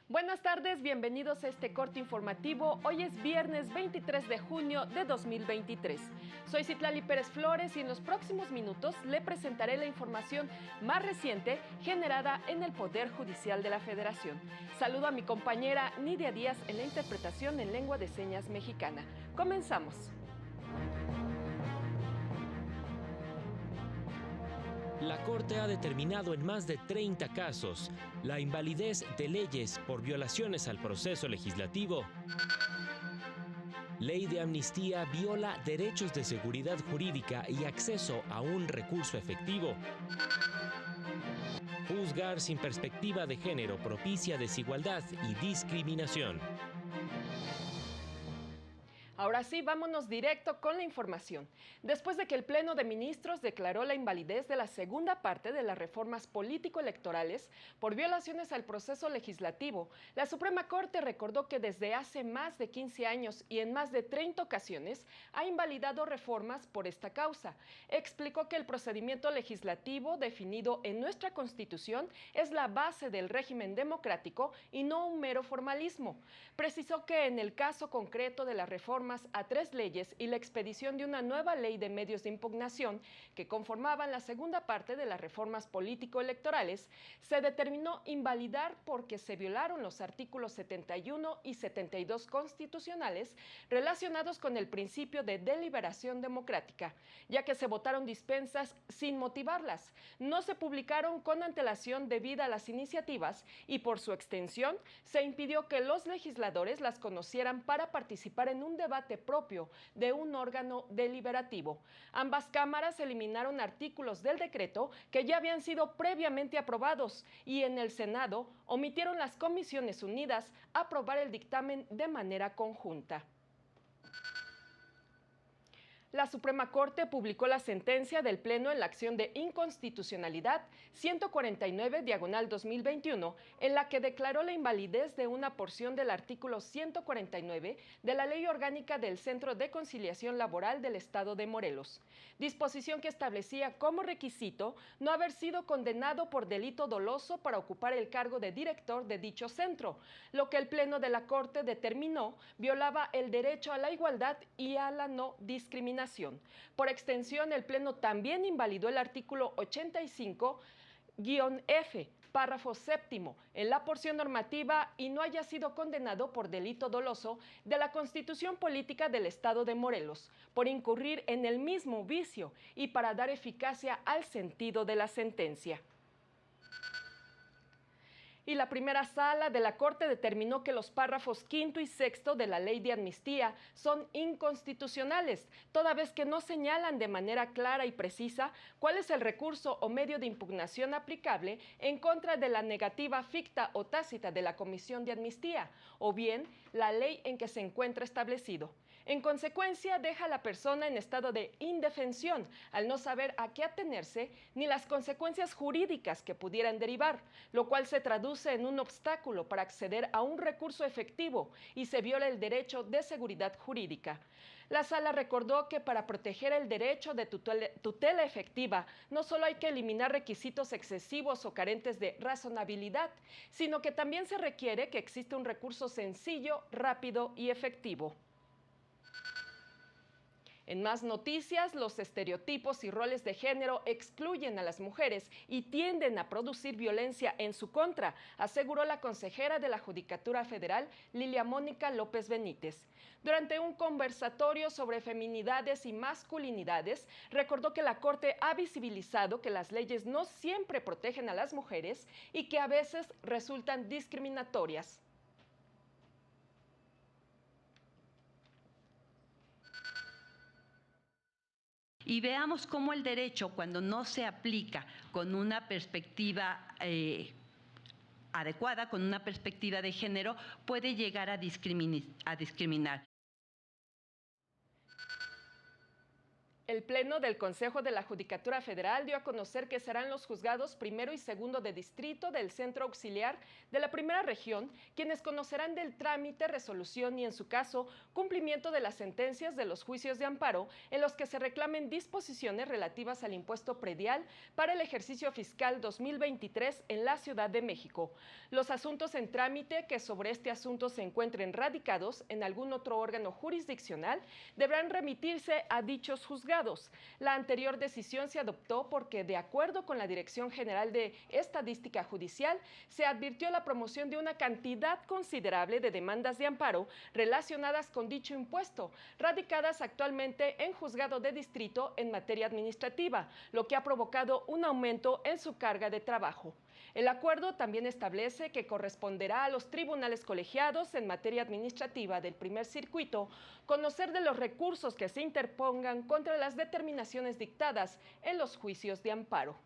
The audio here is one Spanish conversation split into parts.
Buenas tardes, bienvenidos a este corte informativo. Hoy es viernes 23 de junio de 2023. Soy Citlali Pérez Flores y en los próximos minutos le presentaré la información más reciente generada en el Poder Judicial de la Federación. Saludo a mi compañera Nidia Díaz en la interpretación en lengua de señas mexicana. Comenzamos. La Corte ha determinado en más de 30 casos la invalidez de leyes por violaciones al proceso legislativo. Ley de amnistía viola derechos de seguridad jurídica y acceso a un recurso efectivo. Juzgar sin perspectiva de género propicia desigualdad y discriminación. Ahora sí, vámonos directo con la información. Después de que el Pleno de Ministros declaró la invalidez de la segunda parte de las reformas político-electorales por violaciones al proceso legislativo, la Suprema Corte recordó que desde hace más de 15 años y en más de 30 ocasiones ha invalidado reformas por esta causa. Explicó que el procedimiento legislativo definido en nuestra Constitución es la base del régimen democrático y no un mero formalismo. Precisó que en el caso concreto de la reforma a 3 leyes y la expedición de una nueva ley de medios de impugnación que conformaban la segunda parte de las reformas político-electorales, se determinó invalidar porque se violaron los artículos 71 y 72 constitucionales relacionados con el principio de deliberación democrática, ya que se votaron dispensas sin motivarlas, no se publicaron con antelación debida a las iniciativas y por su extensión se impidió que los legisladores las conocieran para participar en un debate propio de un órgano deliberativo. Ambas cámaras eliminaron artículos del decreto que ya habían sido previamente aprobados y en el Senado omitieron las Comisiones Unidas a aprobar el dictamen de manera conjunta. La Suprema Corte publicó la sentencia del Pleno en la acción de inconstitucionalidad 149/2021, en la que declaró la invalidez de una porción del artículo 149 de la Ley Orgánica del Centro de Conciliación Laboral del Estado de Morelos, disposición que establecía como requisito no haber sido condenado por delito doloso para ocupar el cargo de director de dicho centro, lo que el Pleno de la Corte determinó violaba el derecho a la igualdad y a la no discriminación. Por extensión, el Pleno también invalidó el artículo 85-F, párrafo séptimo, en la porción normativa y no haya sido condenado por delito doloso de la Constitución Política del Estado de Morelos, por incurrir en el mismo vicio y para dar eficacia al sentido de la sentencia. Y la primera sala de la Corte determinó que los párrafos quinto y sexto de la Ley de Amnistía son inconstitucionales, toda vez que no señalan de manera clara y precisa cuál es el recurso o medio de impugnación aplicable en contra de la negativa ficta o tácita de la Comisión de Amnistía, o bien la ley en que se encuentra establecido. En consecuencia, deja a la persona en estado de indefensión al no saber a qué atenerse ni las consecuencias jurídicas que pudieran derivar, lo cual se traduce en un obstáculo para acceder a un recurso efectivo y se viola el derecho de seguridad jurídica. La Sala recordó que para proteger el derecho de tutela efectiva no solo hay que eliminar requisitos excesivos o carentes de razonabilidad, sino que también se requiere que exista un recurso sencillo, rápido y efectivo. En más noticias, los estereotipos y roles de género excluyen a las mujeres y tienden a producir violencia en su contra, aseguró la consejera de la Judicatura Federal, Lilia Mónica López Benítez. Durante un conversatorio sobre feminidades y masculinidades, recordó que la Corte ha visibilizado que las leyes no siempre protegen a las mujeres y que a veces resultan discriminatorias. Y veamos cómo el derecho, cuando no se aplica con una perspectiva adecuada, con una perspectiva de género, puede llegar a discriminar. El Pleno del Consejo de la Judicatura Federal dio a conocer que serán los juzgados primero y segundo de distrito del Centro Auxiliar de la Primera Región quienes conocerán del trámite, resolución y, en su caso, cumplimiento de las sentencias de los juicios de amparo en los que se reclamen disposiciones relativas al impuesto predial para el ejercicio fiscal 2023 en la Ciudad de México. Los asuntos en trámite que sobre este asunto se encuentren radicados en algún otro órgano jurisdiccional deberán remitirse a dichos juzgados. La anterior decisión se adoptó porque, de acuerdo con la Dirección General de Estadística Judicial, se advirtió la promoción de una cantidad considerable de demandas de amparo relacionadas con dicho impuesto, radicadas actualmente en juzgado de distrito en materia administrativa, lo que ha provocado un aumento en su carga de trabajo. El acuerdo también establece que corresponderá a los tribunales colegiados en materia administrativa del primer circuito conocer de los recursos que se interpongan contra las determinaciones dictadas en los juicios de amparo.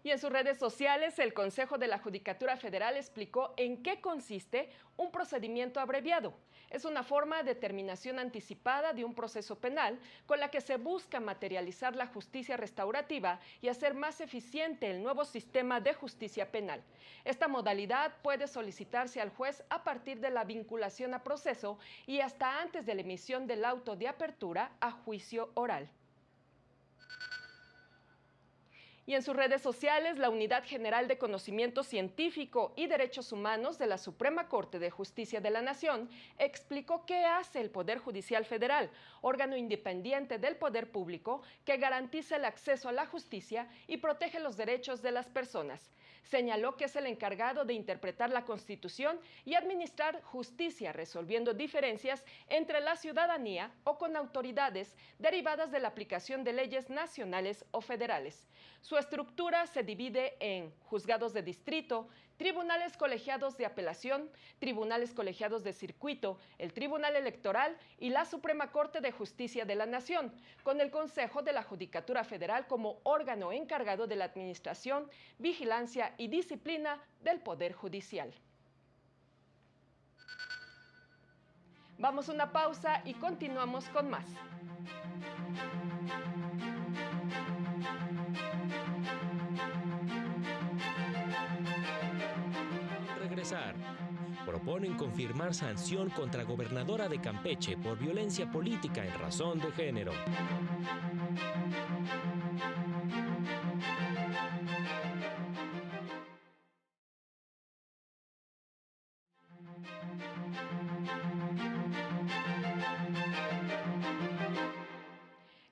Y en sus redes sociales, el Consejo de la Judicatura Federal explicó en qué consiste un procedimiento abreviado. Es una forma de terminación anticipada de un proceso penal con la que se busca materializar la justicia restaurativa y hacer más eficiente el nuevo sistema de justicia penal. Esta modalidad puede solicitarse al juez a partir de la vinculación a proceso y hasta antes de la emisión del auto de apertura a juicio oral. Y en sus redes sociales, la Unidad General de Conocimiento Científico y Derechos Humanos de la Suprema Corte de Justicia de la Nación explicó qué hace el Poder Judicial Federal, órgano independiente del poder público que garantiza el acceso a la justicia y protege los derechos de las personas. Señaló que es el encargado de interpretar la Constitución y administrar justicia, resolviendo diferencias entre la ciudadanía o con autoridades derivadas de la aplicación de leyes nacionales o federales. Su estructura se divide en juzgados de distrito, tribunales colegiados de apelación, tribunales colegiados de circuito, el Tribunal Electoral y la Suprema Corte de Justicia de la Nación, con el Consejo de la Judicatura Federal como órgano encargado de la administración, vigilancia y disciplina del Poder Judicial. Vamos a una pausa y continuamos con más. Proponen confirmar sanción contra gobernadora de Campeche por violencia política en razón de género.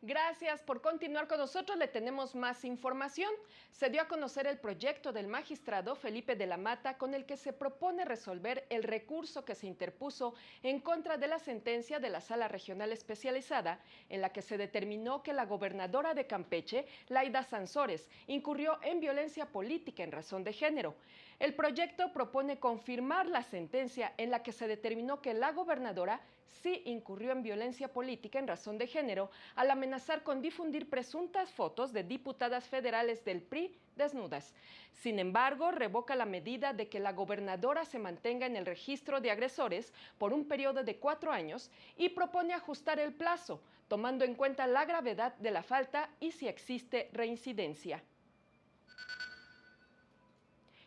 Gracias por continuar con nosotros, le tenemos más información. Se dio a conocer el proyecto del magistrado Felipe de la Mata con el que se propone resolver el recurso que se interpuso en contra de la sentencia de la Sala Regional Especializada en la que se determinó que la gobernadora de Campeche, Laida Sansores, incurrió en violencia política en razón de género. El proyecto propone confirmar la sentencia en la que se determinó que la gobernadora sí incurrió en violencia política en razón de género al amenazar con difundir presuntas fotos de diputadas federales del PRI desnudas. Sin embargo, revoca la medida de que la gobernadora se mantenga en el registro de agresores por un periodo de 4 años y propone ajustar el plazo, tomando en cuenta la gravedad de la falta y si existe reincidencia.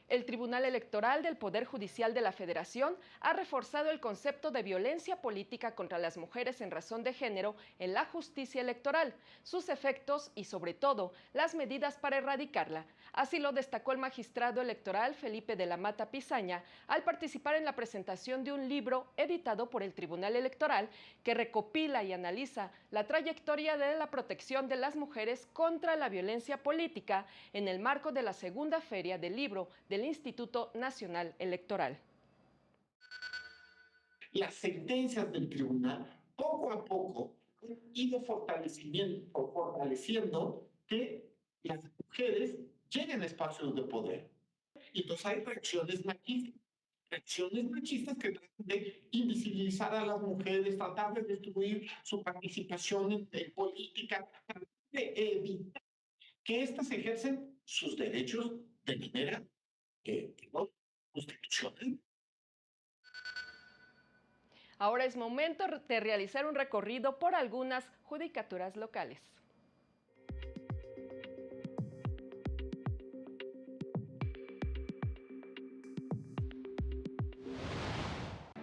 El Tribunal Electoral del Poder Judicial de la Federación ha reforzado el concepto de violencia política contra las mujeres en razón de género en la justicia electoral, sus efectos y, sobre todo, las medidas para erradicarla. Así lo destacó el magistrado electoral Felipe de la Mata Pizaña al participar en la presentación de un libro editado por el Tribunal Electoral que recopila y analiza la trayectoria de la protección de las mujeres contra la violencia política en el marco de la segunda feria del libro del Instituto Nacional Electoral. Las sentencias del tribunal poco a poco han ido fortaleciendo que las mujeres lleguen a espacios de poder. Y entonces hay reacciones machistas que tratan de invisibilizar a las mujeres, tratar de destruir su participación en política, tratar de evitar que éstas ejercen sus derechos de manera constitucional. Ahora es momento de realizar un recorrido por algunas judicaturas locales.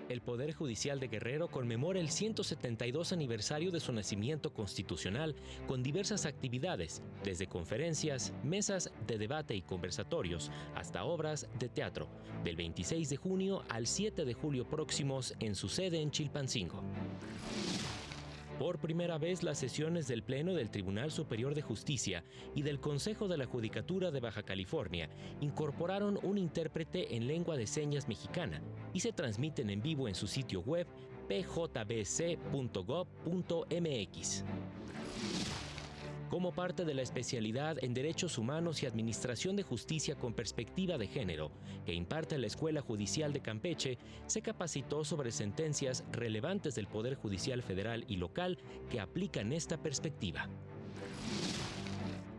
El Poder Judicial de Guerrero conmemora el 172 aniversario de su nacimiento constitucional con diversas actividades, desde conferencias, mesas de debate y conversatorios, hasta obras de teatro, del 26 de junio al 7 de julio próximos en su sede en Chilpancingo. Por primera vez, las sesiones del Pleno del Tribunal Superior de Justicia y del Consejo de la Judicatura de Baja California incorporaron un intérprete en lengua de señas mexicana y se transmiten en vivo en su sitio web pjbc.gov.mx. Como parte de la especialidad en Derechos Humanos y Administración de Justicia con Perspectiva de Género, que imparte la Escuela Judicial de Campeche, se capacitó sobre sentencias relevantes del Poder Judicial Federal y local que aplican esta perspectiva.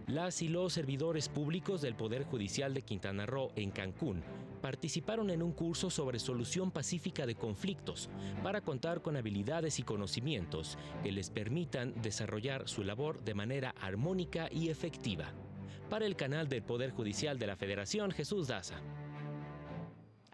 Las y los servidores públicos del Poder Judicial de Quintana Roo en Cancún participaron en un curso sobre solución pacífica de conflictos para contar con habilidades y conocimientos que les permitan desarrollar su labor de manera armónica y efectiva. Para el canal del Poder Judicial de la Federación, Jesús Daza.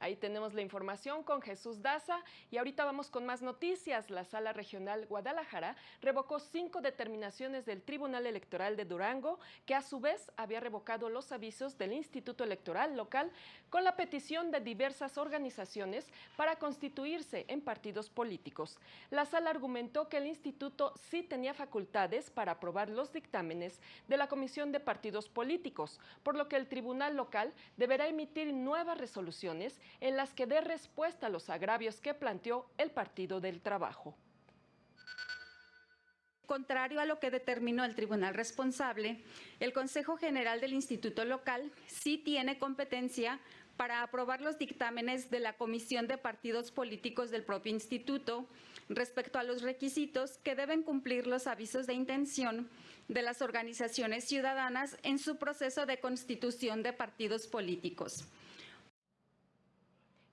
Ahí tenemos la información con Jesús Daza y ahorita vamos con más noticias. La Sala Regional Guadalajara revocó 5 determinaciones del Tribunal Electoral de Durango, que a su vez había revocado los avisos del Instituto Electoral local con la petición de diversas organizaciones para constituirse en partidos políticos. La Sala argumentó que el instituto sí tenía facultades para aprobar los dictámenes de la Comisión de Partidos Políticos, por lo que el Tribunal local deberá emitir nuevas resoluciones en las que dé respuesta a los agravios que planteó el Partido del Trabajo. Contrario a lo que determinó el tribunal responsable, el Consejo General del Instituto Local sí tiene competencia para aprobar los dictámenes de la Comisión de Partidos Políticos del propio instituto respecto a los requisitos que deben cumplir los avisos de intención de las organizaciones ciudadanas en su proceso de constitución de partidos políticos.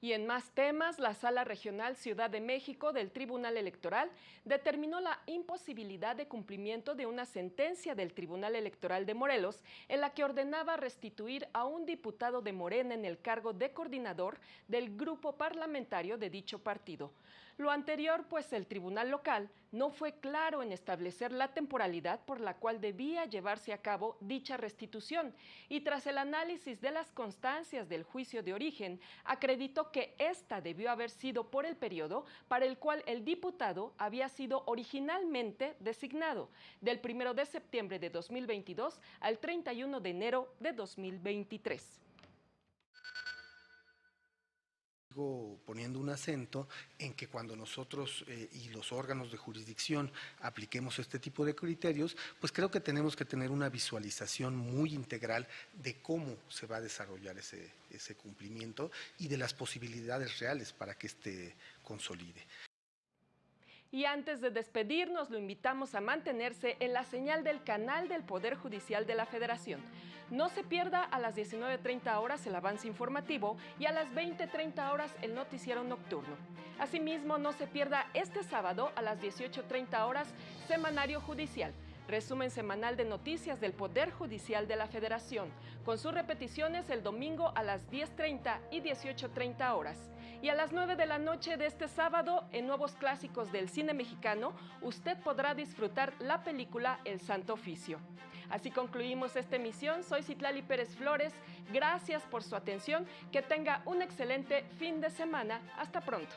Y en más temas, la Sala Regional Ciudad de México del Tribunal Electoral determinó la imposibilidad de cumplimiento de una sentencia del Tribunal Electoral de Morelos en la que ordenaba restituir a un diputado de Morena en el cargo de coordinador del grupo parlamentario de dicho partido. Lo anterior, pues el tribunal local no fue claro en establecer la temporalidad por la cual debía llevarse a cabo dicha restitución y tras el análisis de las constancias del juicio de origen, acreditó que esta debió haber sido por el periodo para el cual el diputado había sido originalmente designado, del 1 de septiembre de 2022 al 31 de enero de 2023. Poniendo un acento en que cuando nosotros y los órganos de jurisdicción apliquemos este tipo de criterios, pues creo que tenemos que tener una visualización muy integral de cómo se va a desarrollar ese cumplimiento y de las posibilidades reales para que este consolide. Y antes de despedirnos, lo invitamos a mantenerse en la señal del canal del Poder Judicial de la Federación. No se pierda a las 19:30 horas el avance informativo y a las 20:30 horas el noticiero nocturno. Asimismo, no se pierda este sábado a las 18:30 horas Semanario Judicial, resumen semanal de noticias del Poder Judicial de la Federación, con sus repeticiones el domingo a las 10:30 y 18:30 horas. Y a las 9 de la noche de este sábado, en Nuevos Clásicos del Cine Mexicano, usted podrá disfrutar la película El Santo Oficio. Así concluimos esta emisión. Soy Citlali Pérez Flores. Gracias por su atención. Que tenga un excelente fin de semana. Hasta pronto.